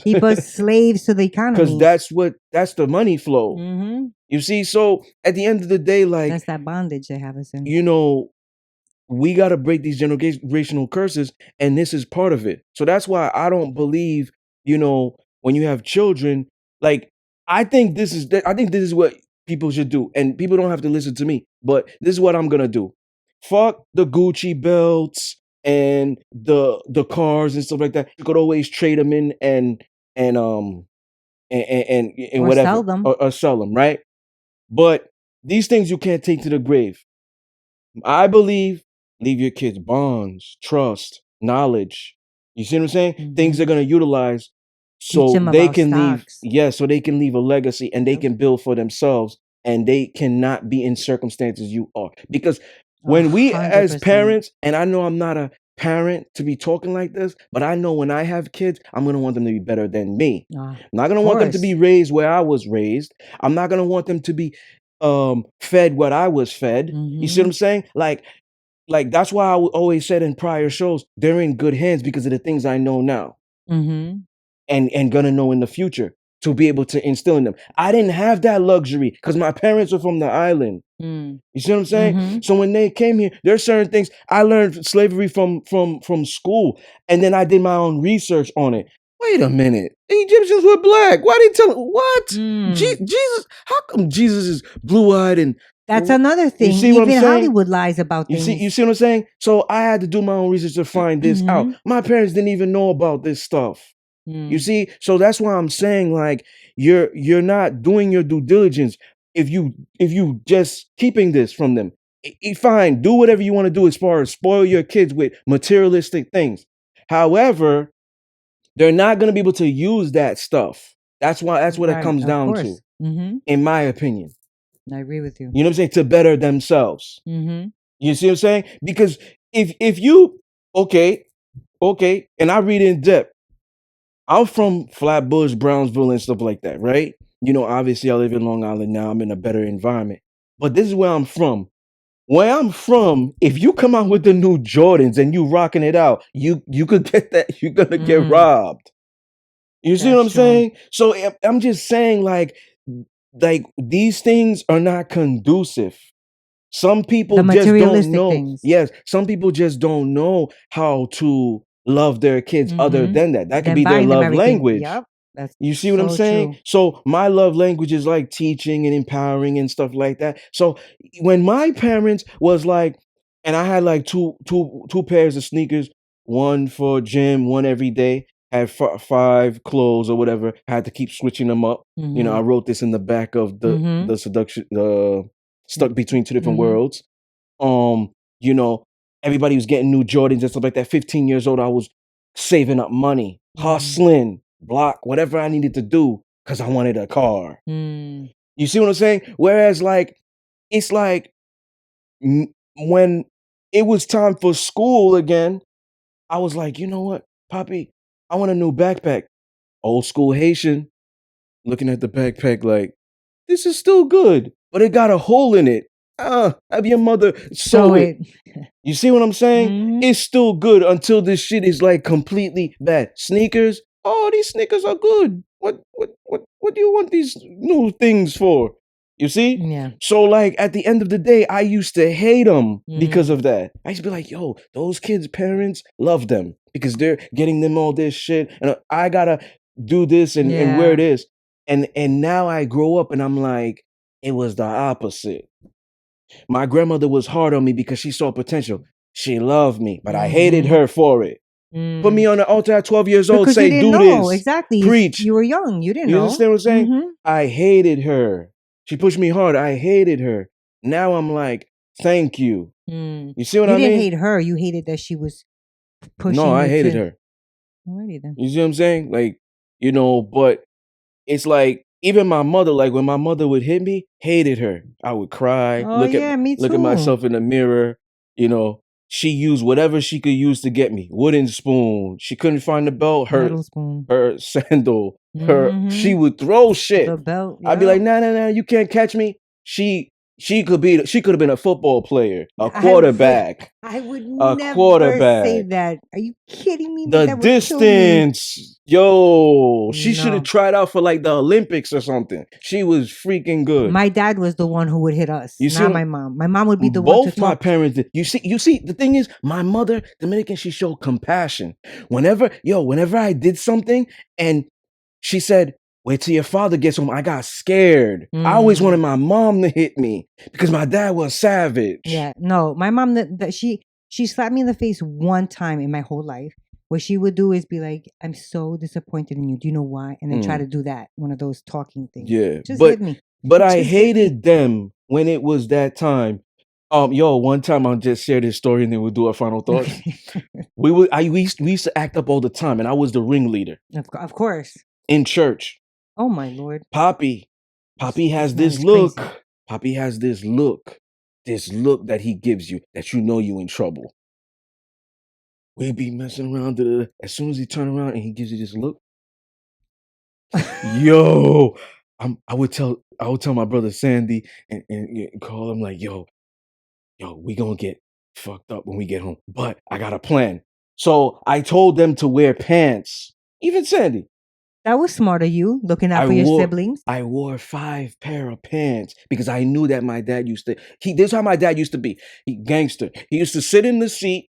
Keep us slaves to the economy. Because that's the money flow. You see, so at the end of the day, like, that's that bondage they have us in. We got to break these generational curses, and this is part of it. So that's why I don't believe, when you have children, like, I think this is what people should do, and people don't have to listen to me, but this is what I'm gonna do. Fuck the Gucci belts and the cars and stuff like that. You could always trade them in and whatever, sell them. or sell them, right? But these things you can't take to the grave. I believe leave your kids bonds, trust, knowledge. You see what I'm saying? Things they're gonna utilize so they can leave. Yeah, so they can leave a legacy, and they can build for themselves, and they cannot be in circumstances you are. Because when we 100%. As parents, and I know I'm not a parent to be talking like this, but I know when I have kids, I'm going to want them to be better than me. I'm not going to want them to be raised where I was raised. I'm not going to want them to be fed what I was fed. You see what I'm saying? Like that's why I always said in prior shows, they're in good hands because of the things I know now. And going to know in the future, to be able to instill in them. I didn't have that luxury because my parents are from the island. You see what I'm saying? So when they came here, there's certain things I learned slavery from school, and then I did my own research on it. Wait a minute, the Egyptians were black. Why did they tell what? Jesus? How come Jesus is blue-eyed and That's another thing. see what I'm Even saying? Hollywood lies about You things. see what I'm saying? So I had to do my own research to find this out. My parents didn't even know about this stuff. You see? So that's why I'm saying, like, you're not doing your due diligence if you just keeping this from them. Fine, do whatever you want to do as far as spoil your kids with materialistic things. However, they're not going to be able to use that stuff. That's what it comes down to, in my opinion. I agree with you. You know what I'm saying? To better themselves. You see what I'm saying? Because if you okay, and I read in depth. I'm from Flatbush, Brownsville, and stuff like that, right? You know, obviously I live in Long Island now. I'm in a better environment. But this is where I'm from. Where I'm from, if you come out with the new Jordans and you rocking it out, you could get that. You're gonna get robbed. You see what I'm saying? So I'm just saying, like these things are not conducive. Some people just don't know. Things. Yes, some people just don't know how to love their kids other than that. That could be their love language. Yep. That's you see what I'm saying? True. So my love language is like teaching and empowering and stuff like that. So when my parents was like, and I had like two pairs of sneakers, one for gym, one every day, had 5 clothes or whatever, had to keep switching them up. You know, I wrote this in the back of the seduction, stuck between two different worlds. You know, everybody was getting new Jordans and stuff like that. 15 years old, I was saving up money, hustling, block, whatever I needed to do because I wanted a car. You see what I'm saying? Whereas, like, it's like when it was time for school again, I was like, you know what, Poppy, I want a new backpack. Old school Haitian, looking at the backpack like, this is still good, but it got a hole in it. Have your mother sew it. You see what I'm saying? It's still good until this shit is like completely bad. Sneakers, oh, these sneakers are good. What do you want these new things for? You see? Yeah. So like at the end of the day, I used to hate them because of that. I used to be like, yo, those kids' parents love them because they're getting them all this shit, and I gotta do this and wear this. And now I grow up and I'm like, it was the opposite. My grandmother was hard on me because she saw potential. She loved me, but I hated her for it. Put me on the altar at 12 years old, because say, you didn't do know. this. Exactly. Preach. You were young. You didn't know. You understand what I'm saying? I hated her. She pushed me hard. I hated her. Now I'm like, thank you. You see what I mean? You didn't hate her. You hated that she was pushing you. No, I hated her. Alrighty then. You see what I'm saying? Like, you know, but it's like, even my mother, like when my mother would hit me, hated her. I would cry, me too. Look at myself in the mirror. You know, she used whatever she could use to get me. Wooden spoon. She couldn't find the belt. Her sandal. She would throw shit. The belt. I'd be like, nah, you can't catch me. She could have been a football player, a quarterback. I would a never quarterback. say that. Are you kidding me? The distance, yo, she should have tried out for like the Olympics or something. She was freaking good. My dad was the one who would hit us, not my mom. My mom would be the one to talk. Both my parents did. You see, the thing is, my mother, Dominican, she showed compassion. Whenever I did something and she said, wait till your father gets home. I got scared. I always wanted my mom to hit me because my dad was savage. Yeah, no, my mom, she slapped me in the face one time in my whole life. What she would do is be like, I'm so disappointed in you. Do you know why? And then try to do that, one of those talking things. Yeah, just hit me. But I hated them when it was that time. One time I'll just share this story and then we'll do our final thoughts. we used to act up all the time, and I was the ringleader. Of course. In church. Oh my Lord. Poppy has this look. Crazy. Poppy has this look that he gives you that you know you in trouble. We be messing around. As soon as he turn around and he gives you this look, yo, I would tell my brother Sandy and call him like, yo, we gonna get fucked up when we get home. But I got a plan. So I told them to wear pants. Even Sandy. That was smart of you, looking out for your siblings. I wore 5 pair of pants because I knew that my dad used to. This is how my dad used to be. He gangster. He used to sit in the seat,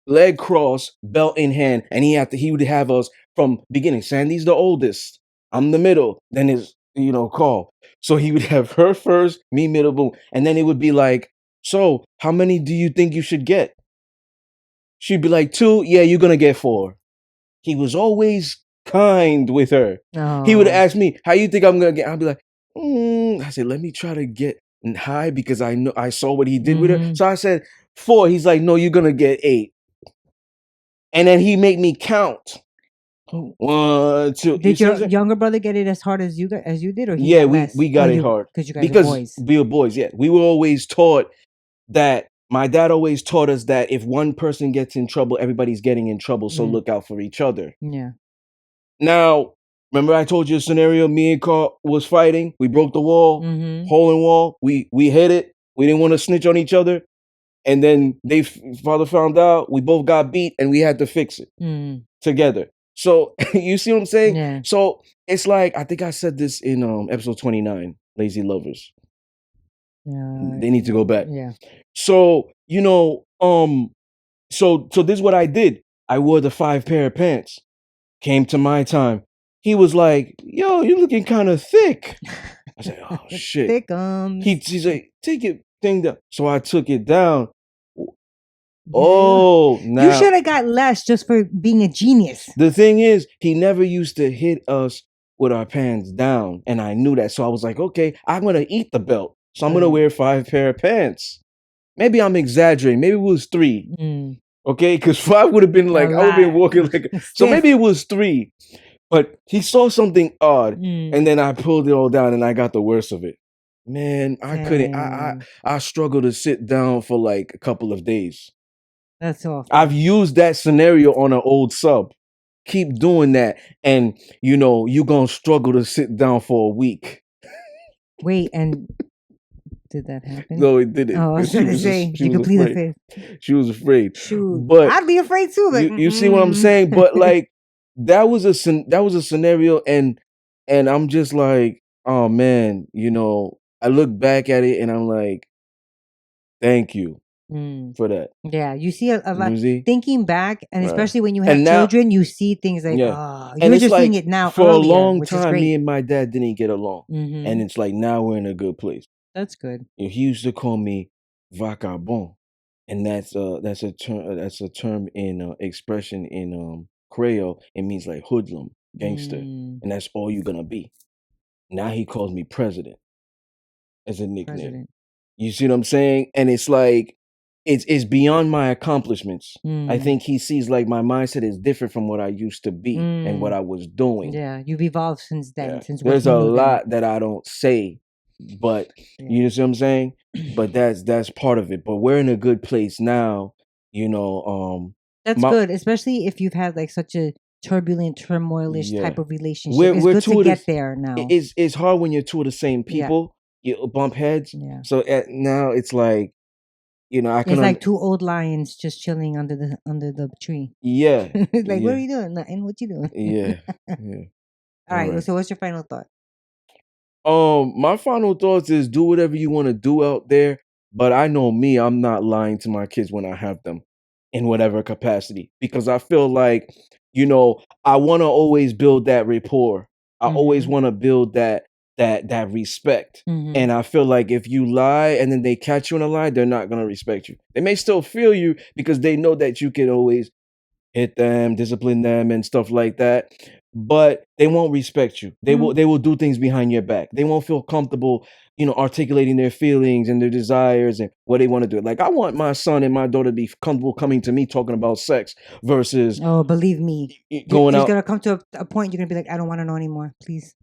leg crossed, belt in hand, and he would have us from beginning. Sandy's the oldest. I'm the middle. Then his call. So he would have her first, me middle, boom, and then it would be like, so how many do you think you should get? She'd be like, 2. Yeah, you're gonna get 4. He was always kind with her. He would Oh. ask me, how you think I'm gonna get? I'd be like, I said, let me try to get high because I saw what he did with her. Mhm. So I said 4. He's like, no, you're gonna get 8. And then he made me count. 1, 2. Did your younger brother get it as hard as you did, or he Yeah, got less? we got it hard because you guys are boys. we were boys. Yeah, we were always taught that. My dad always taught us that if one person gets in trouble, everybody's getting in trouble. So look out for each other. Yeah. Now, remember I told you a scenario. Me and Carl was fighting. We broke the wall, hole in wall. We hit it. We didn't want to snitch on each other, and then father found out. We both got beat, and we had to fix it together. So you see what I'm saying? Yeah. So it's like, I think I said this in episode 29, Lazy Lovers. They need to go back. Yeah. So, so this is what I did. I wore the 5 pair of pants. Came to my time. He was like, yo, you're looking kind of thick. I said, oh shit. He's like, take your thing down. So I took it down. Oh, now you should have got less just for being a genius. The thing is, he never used to hit us with our pants down, and I knew that. So I was like, okay, I'm gonna eat the belt, so I'm gonna wear 5 pair of pants. Maybe I'm exaggerating. Maybe it was 3. Okay, because 5 would have been like I would have been walking like. So maybe it was 3. But he saw something odd, and then I pulled it all down, and I got the worst of it. Man, I couldn't. I struggled to sit down for like a couple of days. That's awful. I've used that scenario on an old sub. Keep doing that, and you're gonna struggle to sit down for a week. Wait, and did that happen? No, it didn't. Oh, I was trying to say you complete the fifth. She was afraid. Shoot, but I'd be afraid too. Like, you see what I'm saying? But like that was a scenario, and I'm just like, oh man, I look back at it and I'm like, thank you for that. Yeah, you see a lot. Thinking back, and especially when you have now, children, you see things like, and you're it's just like, seeing it now. For earlier, a long which time, is great. me and my dad didn't get along, and it's like now we're in a good place. That's good. He used to call me vagabond, and that's a term in expression in Creole. It means like hoodlum, gangster, and that's all you're gonna be. Now he calls me president as a nickname. President. You see what I'm saying? And it's like it's beyond my accomplishments. I think he sees like my mindset is different from what I used to be and what I was doing. Yeah, you've evolved since then. Yeah. Since there's a lot that I don't say, but you see what I'm saying? But that's part of it. But we're in a good place now. That's good, especially if you've had like such a turbulent, turmoilish type of relationship. We're good to get there now. It's hard when you're two of the same people. You bump heads. Yeah. So now it's like, I can. It's like 2 old lions just chilling under the tree. Yeah. Like, what are you doing? Nothing. What you doing? Yeah. All right. So, what's your final thought? My final thoughts is do whatever you want to do out there. But I know me, I'm not lying to my kids when I have them in whatever capacity, because I feel like, I want to always build that rapport. I always want to build that respect. And I feel like if you lie and then they catch you in a lie, they're not going to respect you. They may still feel you because they know that you can always hit them, discipline them and stuff like that, but they won't respect you. They will do things behind your back. They won't feel comfortable, articulating their feelings and their desires and what they want to do. Like, I want my son and my daughter to be comfortable coming to me talking about sex versus believe me, going out. It's going to come to a point you're going to be like, I don't want to know anymore, please.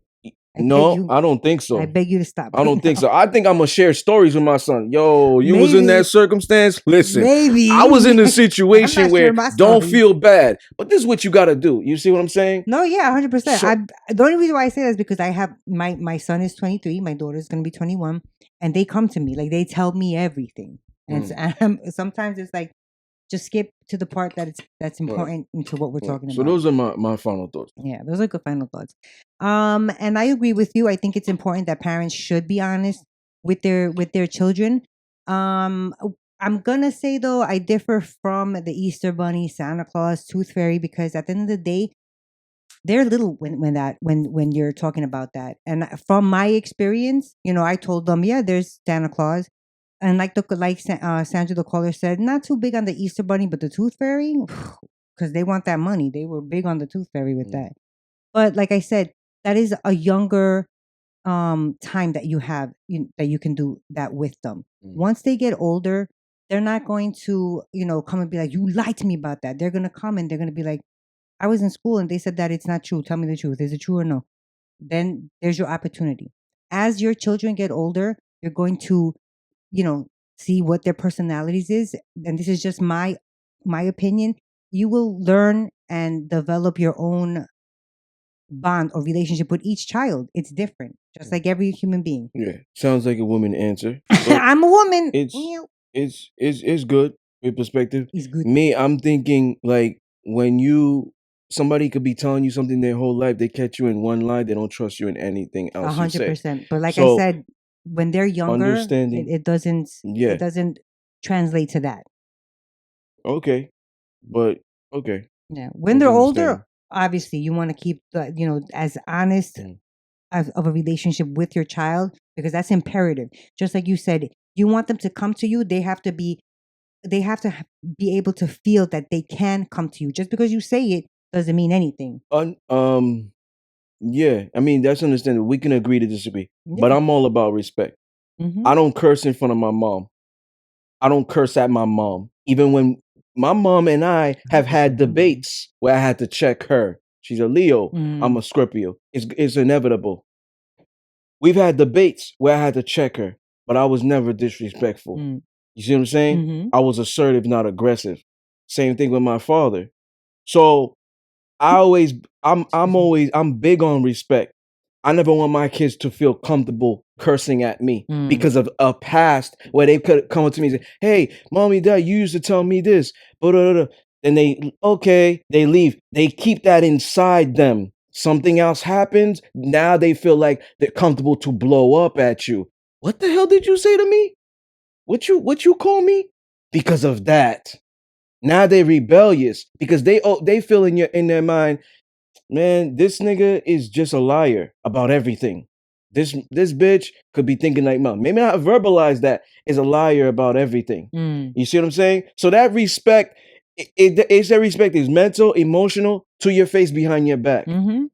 I don't think so. I beg you to stop. I don't think so. I think I'm gonna share stories with my son. Yo, you was in that circumstance. Listen, I was in a situation where don't feel bad, but this is what you got to do. You see what I'm saying? No, yeah, 100%. The only reason why I say that is because I have my son is 23, my daughter is gonna be 21, and they come to me like they tell me everything, and sometimes it's like, just skip to the part that's important into what we're talking about. So those are my final thoughts. Yeah, those are good final thoughts. And I agree with you. I think it's important that parents should be honest with their children. I'm gonna say though, I differ from the Easter Bunny, Santa Claus, Tooth Fairy, because at the end of the day, they're little when you're talking about that. And from my experience, I told them, yeah, there's Santa Claus, and Sandra the caller said, not too big on the Easter Bunny, but the Tooth Fairy, because they want that money. They were big on the Tooth Fairy with that. But like I said, that is a younger time that you have that you can do that with them. Once they get older, they're not going to come and be like, you lied to me about that. They're going to come and they're going to be like, I was in school and they said that it's not true. Tell me the truth. Is it true or no? Then there's your opportunity. As your children get older, you're going to see what their personalities is, and this is just my opinion. You will learn and develop your own bond or relationship with each child. It's different, just like every human being. Yeah, sounds like a woman answer. I'm a woman. It's good. Your perspective. It's good. Me, I'm thinking like when somebody could be telling you something their whole life, they catch you in one lie, they don't trust you in anything else. 100%. But like I said, when they're younger, it doesn't translate to that. Okay, but okay. Yeah, when they're older, obviously you want to keep the as honest of a relationship with your child, because that's imperative. Just like you said, you want them to come to you. They have to be able to feel that they can come to you. Just because you say it doesn't mean anything. Yeah, I mean, that's understandable. We can agree to disagree, but I'm all about respect. I don't curse in front of my mom. I don't curse at my mom. Even when my mom and I have had debates where I had to check her. She's a Leo. I'm a Scorpio. It's inevitable. We've had debates where I had to check her, but I was never disrespectful. You see what I'm saying? I was assertive, not aggressive. Same thing with my father. So I'm big on respect. I never want my kids to feel comfortable cursing at me because of a past where they could come up to me and say, hey, mommy, dad, you used to tell me this. And they leave. They keep that inside them. Something else happens. Now they feel like they're comfortable to blow up at you. What the hell did you say to me? What you call me? Because of that. Now they're rebellious because they feel in their mind, man, this nigga is just a liar about everything. This bitch could be thinking like, mom, maybe not verbalize that, is a liar about everything. You see what I'm saying? So that respect, it's that respect is mental, emotional, to your face, behind your back. And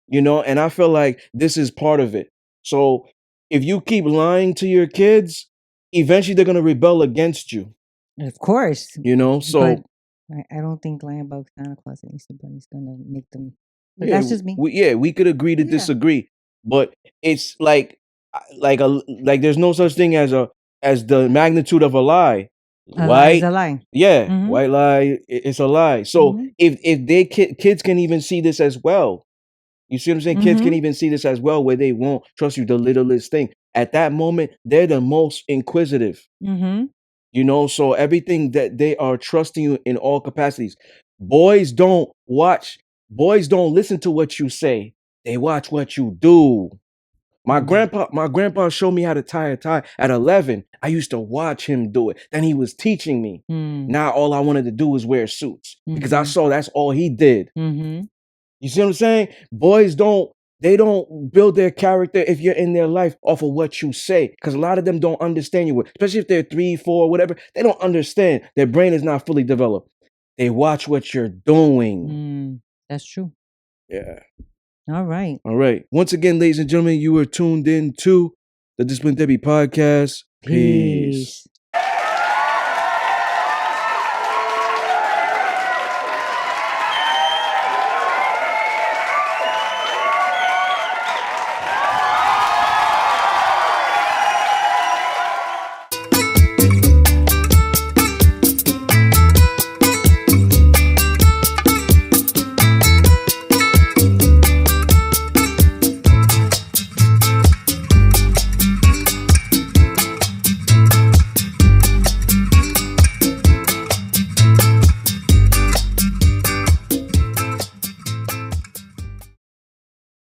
I feel like this is part of it. So if you keep lying to your kids, eventually they're gonna rebel against you. Of course. So I don't think lying about Santa Claus and Easter Bunny is gonna make them. But that's just me. We could agree to disagree, but it's like there's no such thing as the magnitude of a lie. Lie is a lie. Yeah, white lie. It's a lie. So if kids can even see this as well, you see what I'm saying? Kids can even see this as well, where they won't trust you the littlest thing. At that moment, they're the most inquisitive. So everything that they are trusting you in all capacities. Boys don't listen to what you say. They watch what you do. My grandpa showed me how to tie a tie at 11. I used to watch him do it. Then he was teaching me. Now all I wanted to do was wear suits because I saw that's all he did. You see what I'm saying? Boys don't build their character if you're in their life off of what you say, because a lot of them don't understand you, especially if they're 3, 4, whatever. They don't understand. Their brain is not fully developed. They watch what you're doing. That's true. Yeah. All right. Once again, ladies and gentlemen, you were tuned in to the DisciplineBeast podcast. Peace.